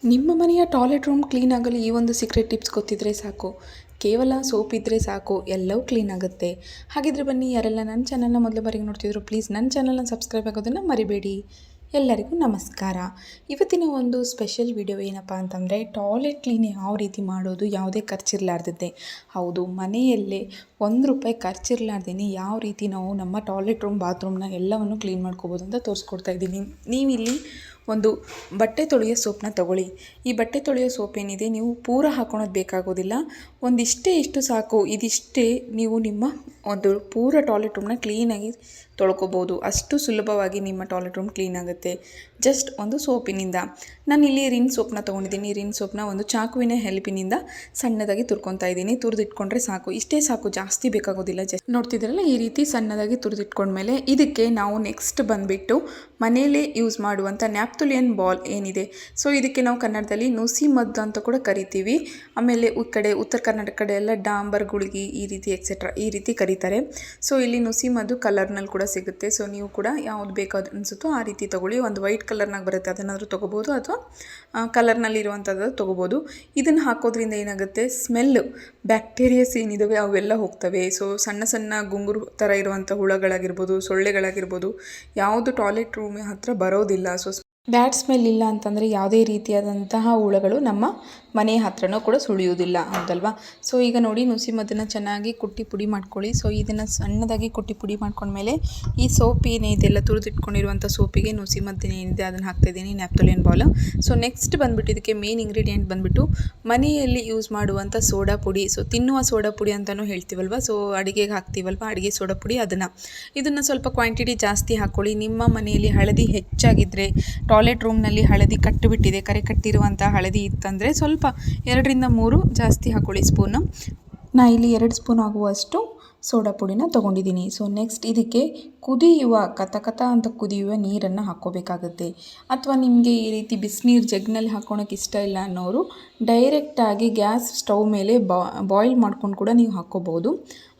ನಿಮ್ಮ ಮನೆಯ toilet room clean ಆಗಲು ಈ ಒಂದು ಸೀಕ್ರೆಟ್ ಟಿಪ್ಸ್ ಗೊತ್ತಿದ್ದರೆ ಸಾಕು. ಕೇವಲ ಸೋಪ್ ಇದ್ದರೆ ಸಾಕು, ಎಲ್ಲವೂ ಕ್ಲೀನ್ ಆಗುತ್ತೆ. ಹಾಗಿದ್ರೆ ಬನ್ನಿ, ಯಾರೆಲ್ಲ ನನ್ನ ಚಾನಲ್ನ ಮೊದಲ ಬಾರಿಗೆ ನೋಡ್ತಿದ್ರು ಪ್ಲೀಸ್ ನನ್ನ ಚಾನಲ್ನ ಸಬ್ಸ್ಕ್ರೈಬ್ ಆಗೋದನ್ನು ಮರಿಬೇಡಿ. ಎಲ್ಲರಿಗೂ ನಮಸ್ಕಾರ. ಇವತ್ತಿನ ಒಂದು ಸ್ಪೆಷಲ್ ವಿಡಿಯೋ ಏನಪ್ಪ ಅಂತಂದರೆ, ಟಾಯ್ಲೆಟ್ ಕ್ಲೀನ್ ಯಾವ ರೀತಿ ಮಾಡೋದು, ಯಾವುದೇ ಖರ್ಚಿರಲಾರ್ದದ್ದೇ. ಹೌದು, ಮನೆಯಲ್ಲೇ ₹1 ಖರ್ಚಿರಲಾರ್ದೇ ಯಾವ ರೀತಿ ನಾವು ನಮ್ಮ ಟಾಯ್ಲೆಟ್ ರೂಮ್, ಬಾತ್ರೂಮ್ನ ಎಲ್ಲವನ್ನು ಕ್ಲೀನ್ ಮಾಡ್ಕೋಬೋದು ಅಂತ ತೋರಿಸ್ಕೊಡ್ತಾ ಇದ್ದೀನಿ. ನೀವಿಲ್ಲಿ ಒಂದು ಬಟ್ಟೆ ತೊಳೆಯೋ ಸೋಪನ್ನ ತಗೊಳ್ಳಿ. ಈ ಬಟ್ಟೆ ತೊಳೆಯೋ ಸೋಪ್ ಏನಿದೆ, ನೀವು ಪೂರ ಹಾಕೊಳೋದು ಬೇಕಾಗೋದಿಲ್ಲ. ಇಷ್ಟು ಸಾಕು. ಇದಿಷ್ಟೇ ನೀವು ನಿಮ್ಮ ಒಂದು ಪೂರ ಟಾಯ್ಲೆಟ್ ರೂಮ್ನ ಕ್ಲೀನಾಗಿ ತೊಳ್ಕೊಬೋದು. ಅಷ್ಟು ಸುಲಭವಾಗಿ ನಿಮ್ಮ ಟಾಯ್ಲೆಟ್ ರೂಮ್ ಕ್ಲೀನ್ ಆಗುತ್ತೆ ಜಸ್ಟ್ ಒಂದು ಸೋಪಿನಿಂದ. ನಾನಿಲ್ಲಿ ರಿನ್ ಸೋಪ್ನ ತೊಗೊಂಡಿದ್ದೀನಿ. ರಿನ್ ಸೋಪ್ನ ಒಂದು ಚಾಕುವಿನ ಹೆಲ್ಪಿನಿಂದ ಸಣ್ಣದಾಗಿ ತುರ್ಕೊತಾ ಇದ್ದೀನಿ. ತುರಿದಿಟ್ಕೊಂಡ್ರೆ ಸಾಕು, ಇಷ್ಟೇ ಸಾಕು, ಜಾಸ್ತಿ ಬೇಕಾಗೋದಿಲ್ಲ. ಜಸ್ಟ್ ನೋಡ್ತಿದ್ದೀರಲ್ಲ, ಈ ರೀತಿ ಸಣ್ಣದಾಗಿ ತುರಿದಿಟ್ಕೊಂಡ್ಮೇಲೆ ಇದಕ್ಕೆ ನಾವು ನೆಕ್ಸ್ಟ್ ಬಂದುಬಿಟ್ಟು ಮನೆಯಲ್ಲೇ ಯೂಸ್ ಮಾಡುವಂಥ ನ್ಯಾಪ್ತುಲಿಯನ್ ಬಾಲ್ ಏನಿದೆ, ಸೊ ಇದಕ್ಕೆ ನಾವು ಕನ್ನಡದಲ್ಲಿ ನುಸಿ ಮದ್ದು ಅಂತ ಕೂಡ ಕರಿತೀವಿ. ಆಮೇಲೆ ಉತ್ತರ ಕರ್ನಾಟಕ ಕಡೆ ಎಲ್ಲ ಡಾಂಬರ್ ಗುಳಿಗೆ ಈ ರೀತಿ ಎಕ್ಸೆಟ್ರಾ ಈ ರೀತಿ ಕರೀತಾರೆ. ಸೊ ಇಲ್ಲಿ ನುಸಿ ಮದ್ದು ಕಲರ್ನಲ್ಲಿ ಕೂಡ ಸಿಗುತ್ತೆ. ಸೊ ನೀವು ಕೂಡ ಯಾವ್ದು ಬೇಕಾದ ಅನಿಸುತ್ತೋ ಆ ರೀತಿ ತೊಗೊಳ್ಳಿ. ಒಂದು ವೈಟ್ ಕಲರ್ನಾಗ ಬರುತ್ತೆ, ಅದನ್ನಾದರೂ ತೊಗೋಬೋದು, ಅಥವಾ ಕಲರ್ನಲ್ಲಿರುವಂಥದ್ದು ತೊಗೋಬೋದು. ಇದನ್ನು ಹಾಕೋದ್ರಿಂದ ಏನಾಗುತ್ತೆ, ಸ್ಮೆಲ್ಲು ಬ್ಯಾಕ್ಟೀರಿಯಾಸ್ ಏನಿದ್ದಾವೆ ಅವೆಲ್ಲ ಹೋಗ್ತವೆ. ಸೊ ಸಣ್ಣ ಸಣ್ಣ ಗುಂಗುರು ಥರ ಇರುವಂಥ ಹುಳಗಳಾಗಿರ್ಬೋದು, ಸೊಳ್ಳೆಗಳಾಗಿರ್ಬೋದು, ಯಾವುದು ಟಾಯ್ಲೆಟ್ ರೂಮ್ ಹತ್ರ ಬರೋದಿಲ್ಲ. ಸೊ ಬ್ಯಾಡ್ ಸ್ಮೆಲ್ ಇಲ್ಲ ಅಂತಂದರೆ ಯಾವುದೇ ರೀತಿಯಾದಂತಹ ಹುಳಗಳು ನಮ್ಮ ಮನೆ ಹತ್ರನೂ ಕೂಡ ಸುಳಿಯೋದಿಲ್ಲ, ಹೌದಲ್ವಾ? ಸೊ ಈಗ ನೋಡಿ, ನುಸಿ ಮದ್ದನ್ನು ಚೆನ್ನಾಗಿ ಕುಟ್ಟಿ ಪುಡಿ ಮಾಡ್ಕೊಳ್ಳಿ. ಸೊ ಇದನ್ನು ಸಣ್ಣದಾಗಿ ಕುಟ್ಟಿ ಪುಡಿ ಮಾಡ್ಕೊಂಡ್ಮೇಲೆ ಈ ಸೋಪ್ ಏನಿದೆಲ್ಲ ತುರಿದಿಟ್ಕೊಂಡಿರುವಂಥ ಸೋಪಿಗೆ ನುಸಿ ಮದ್ದು ಏನಿದೆ ಅದನ್ನು ಹಾಕ್ತಾಯಿದ್ದೀನಿ, ನ್ಯಾಪ್ತೋಲಿಯನ್ ಬಾಲ್. ಸೊ ನೆಕ್ಸ್ಟ್ ಬಂದುಬಿಟ್ಟು ಇದಕ್ಕೆ ಮೇನ್ ಇಂಗ್ರೀಡಿಯೆಂಟ್ ಬಂದುಬಿಟ್ಟು ಮನೆಯಲ್ಲಿ ಯೂಸ್ ಮಾಡುವಂಥ ಸೋಡಾ ಪುಡಿ. ಸೊ ತಿನ್ನುವ ಸೋಡಾ ಪುಡಿ ಅಂತಲೂ ಹೇಳ್ತೀವಲ್ವ, ಸೊ ಅಡುಗೆಗೆ ಹಾಕ್ತೀವಲ್ವ, ಅಡುಗೆ ಸೋಡಾ ಪುಡಿ, ಇದನ್ನು ಸ್ವಲ್ಪ ಕ್ವಾಂಟಿಟಿ ಜಾಸ್ತಿ ಹಾಕ್ಕೊಳ್ಳಿ. ನಿಮ್ಮ ಮನೆಯಲ್ಲಿ ಹಳದಿ ಹೆಚ್ಚಾಗಿದ್ದರೆ, ಟಾಯ್ಲೆಟ್ ರೂಮ್ನಲ್ಲಿ ಹಳದಿ ಕಟ್ಟಿಬಿಟ್ಟಿದೆ, ಕರೆ ಕಟ್ಟಿರುವಂಥ ಹಳದಿ ಇತ್ತಂದರೆ ಸ್ವಲ್ಪ 2-3 ಜಾಸ್ತಿ ಹಾಕ್ಕೊಳ್ಳಿ ಸ್ಪೂನು. ನಾನು ಇಲ್ಲಿ 2 ಸ್ಪೂನ್ ಆಗುವಷ್ಟು ಸೋಡಾ ಪುಡಿನ ತೊಗೊಂಡಿದ್ದೀನಿ. ಸೊ ನೆಕ್ಸ್ಟ್ ಇದಕ್ಕೆ ಕುದಿಯುವ ಕತ ಅಂತ ಕುದಿಯುವ ನೀರನ್ನು ಹಾಕ್ಕೋಬೇಕಾಗುತ್ತೆ. ಅಥವಾ ನಿಮಗೆ ಈ ರೀತಿ ಬಿಸಿನೀರು ಜಗ್ನಲ್ಲಿ ಹಾಕ್ಕೊಳಕ್ಕೆ ಇಷ್ಟ ಇಲ್ಲ ಅನ್ನೋರು ಡೈರೆಕ್ಟಾಗಿ ಗ್ಯಾಸ್ ಸ್ಟವ್ ಮೇಲೆ ಬಾಯ್ಲ್ ಮಾಡ್ಕೊಂಡು ಕೂಡ ನೀವು ಹಾಕ್ಕೋಬೋದು.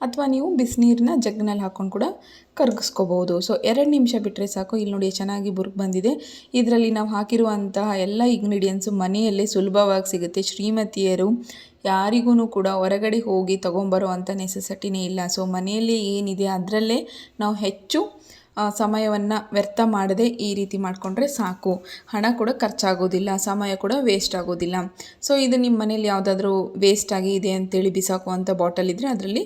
ಅಥವಾ ನೀವು ಬಿಸಿನೀರನ್ನ ಜಗ್ನಲ್ಲಿ ಹಾಕ್ಕೊಂಡು ಕೂಡ ಕರಗಿಸ್ಕೋಬೋದು. ಸೊ 2 ನಿಮಿಷ ಬಿಟ್ಟರೆ ಸಾಕು. ಇಲ್ಲಿ ನೋಡಿ, ಚೆನ್ನಾಗಿ ಬುರ್ಕ್ ಬಂದಿದೆ. ಇದರಲ್ಲಿ ನಾವು ಹಾಕಿರುವಂತಹ ಎಲ್ಲ ಇಂಗ್ರೀಡಿಯೆಂಟ್ಸು ಮನೆಯಲ್ಲೇ ಸುಲಭವಾಗಿ ಸಿಗುತ್ತೆ. ಶ್ರೀಮತಿಯರು ಯಾರಿಗೂ ಕೂಡ ಹೊರಗಡೆ ಹೋಗಿ ತೊಗೊಂಬರೋ ಅಂಥ ನೆಸೆಸಿಟಿನೇ ಇಲ್ಲ. ಸೊ ಮನೆಯಲ್ಲಿ ಏನಿದೆ ಅದರಲ್ಲೇ ನಾವು ಹೆಚ್ಚು ಸಮಯವನ್ನು ವ್ಯರ್ಥ ಮಾಡದೆ ಈ ರೀತಿ ಮಾಡಿಕೊಂಡ್ರೆ ಸಾಕು. ಹಣ ಕೂಡ ಖರ್ಚಾಗೋದಿಲ್ಲ, ಸಮಯ ಕೂಡ ವೇಸ್ಟ್ ಆಗೋದಿಲ್ಲ. ಸೊ ಇದು ನಿಮ್ಮ ಮನೇಲಿ ಯಾವುದಾದ್ರೂ ವೇಸ್ಟ್ ಆಗಿ ಇದೆ ಅಂತೇಳಿ ಬಿಸಾಕುವಂಥ ಬಾಟಲ್ ಇದ್ದರೆ ಅದರಲ್ಲಿ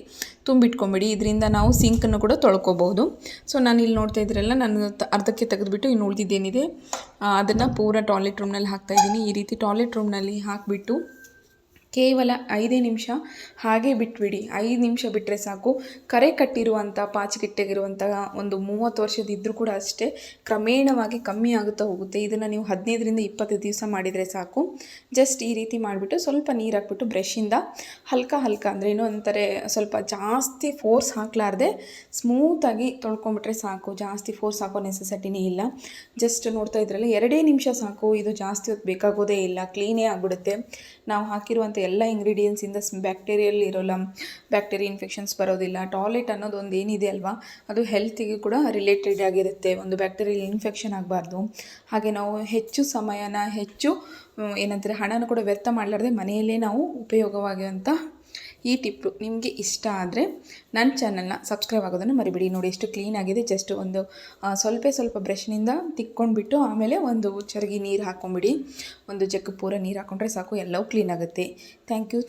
ತುಂಬಿಟ್ಕೊಂಬಿಡಿ. ಇದರಿಂದ ನಾವು ಸಿಂಕನ್ನು ಕೂಡ ತೊಳ್ಕೊಬೋದು. ಸೊ ನಾನಿಲ್ಲಿ ನೋಡ್ತಾ ಇದ್ರಲ್ಲ, ನಾನು ಅರ್ಧಕ್ಕೆ ತೆಗೆದುಬಿಟ್ಟು ಇನ್ನು ಉಳಿದಿದ್ದೇನಿದೆ ಅದನ್ನು ಪೂರ ಟಾಯ್ಲೆಟ್ ರೂಮ್ನಲ್ಲಿ ಹಾಕ್ತಾಯಿದ್ದೀನಿ. ಈ ರೀತಿ ಟಾಯ್ಲೆಟ್ ರೂಮ್ನಲ್ಲಿ ಹಾಕಿಬಿಟ್ಟು ಕೇವಲ 5 ನಿಮಿಷ ಹಾಗೆ ಬಿಟ್ಬಿಡಿ. 5 ನಿಮಿಷ ಬಿಟ್ಟರೆ ಸಾಕು. ಕರೆ ಕಟ್ಟಿರುವಂಥ ಪಾಚಿಗೆಟ್ಟಿರುವಂತಹ ಒಂದು 30 ವರ್ಷದಿದ್ದರೂ ಕೂಡ ಅಷ್ಟೇ ಕ್ರಮೇಣವಾಗಿ ಕಮ್ಮಿ ಆಗುತ್ತಾ ಹೋಗುತ್ತೆ. ಇದನ್ನು ನೀವು 15-20 ದಿವಸ ಮಾಡಿದರೆ ಸಾಕು. ಜಸ್ಟ್ ಈ ರೀತಿ ಮಾಡಿಬಿಟ್ಟು ಸ್ವಲ್ಪ ನೀರು ಹಾಕ್ಬಿಟ್ಟು ಬ್ರಷಿಂದ ಹಲ್ಕ ಅಂದರೆ ಏನೋ ಅಂತಾರೆ, ಸ್ವಲ್ಪ ಜಾಸ್ತಿ ಫೋರ್ಸ್ ಹಾಕಲಾರ್ದೆ ಸ್ಮೂತಾಗಿ ತೊಳ್ಕೊಂಬಿಟ್ರೆ ಸಾಕು. ಜಾಸ್ತಿ ಫೋರ್ಸ್ ಹಾಕೋ ನೆಸೆಸಿಟಿನೇ ಇಲ್ಲ. ಜಸ್ಟ್ ನೋಡ್ತಾ ಇದ್ರಲ್ಲ, 2 ನಿಮಿಷ ಸಾಕು. ಇದು ಜಾಸ್ತಿ ಹೊತ್ತು ಬೇಕಾಗೋದೇ ಇಲ್ಲ, ಕ್ಲೀನೇ ಆಗಿಬಿಡುತ್ತೆ. ನಾವು ಹಾಕಿರುವಂಥ ಎಲ್ಲ ಇಂಗ್ರೀಡಿಯೆಂಟ್ಸಿಂದ ಬ್ಯಾಕ್ಟೀರಿಯಾ ಇನ್ಫೆಕ್ಷನ್ಸ್ ಬರೋದಿಲ್ಲ. ಟಾಯ್ಲೆಟ್ ಅನ್ನೋದು ಒಂದು ಏನಿದೆ ಅಲ್ವಾ, ಅದು ಹೆಲ್ತಿಗೆ ಕೂಡ ರಿಲೇಟೆಡ್ ಆಗಿರುತ್ತೆ. ಒಂದು ಬ್ಯಾಕ್ಟೀರಿಯಲ್ ಇನ್ಫೆಕ್ಷನ್ ಆಗಬಾರ್ದು. ಹಾಗೆ ನಾವು ಹೆಚ್ಚು ಸಮಯನ ಏನಂತಾರೆ ಹಣನ ಕೂಡ ವ್ಯರ್ಥ ಮಾಡಲಾರ್ದೆ ಮನೆಯಲ್ಲೇ ನಾವು ಉಪಯೋಗವಾಗುವಂಥ ಈ ಟಿಪ್ಪು ನಿಮಗೆ ಇಷ್ಟ ಆದರೆ ನನ್ನ ಚಾನಲ್ನ ಸಬ್ಸ್ಕ್ರೈಬ್ ಆಗೋದನ್ನು ಮರಿಬೇಡಿ. ನೋಡಿ ಎಷ್ಟು ಕ್ಲೀನ್ ಆಗಿದೆ. ಜಸ್ಟ್ ಒಂದು ಸ್ವಲ್ಪ ಬ್ರಷ್ನಿಂದ ತಿಕ್ಕೊಂಡ್ಬಿಟ್ಟು ಆಮೇಲೆ ಒಂದು ಚರಗಿ ನೀರು ಹಾಕ್ಕೊಂಬಿಡಿ. ಒಂದು ಜಗ್ ಪೂರ ನೀರು ಹಾಕ್ಕೊಂಡ್ರೆ ಸಾಕು, ಎಲ್ಲವೂ ಕ್ಲೀನ್ ಆಗುತ್ತೆ. Thank you.